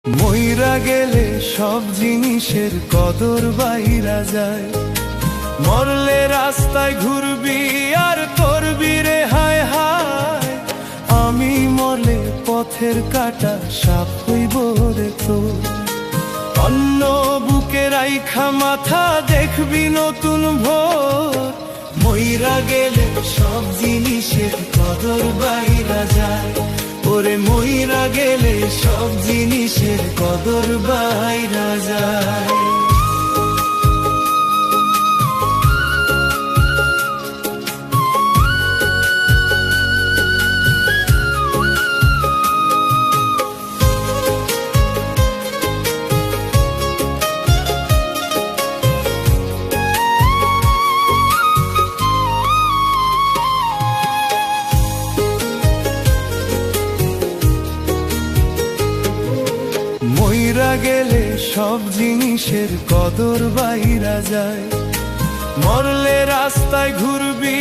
মইরা গেলে সব জিনিসের কদর বাইরা যায়। মরলে রাস্তায় ঘুরবি আর করবি রে হায় হায়। আমি মরলে পথের কাটা সাপ হইব রে তোর। অন্য বুকে রাইখা মাথা দেখবি নতুন ভোর। মইরা গেলে সব জিনিসের কদর বাইরা যায়। ওরে মইরা গেলে সব জিনিসের কদর বাইরা যায়। মইরা গেলে সব জিনিসের কদর বাইরা যায়। মরলে রাস্তায় ঘুরবি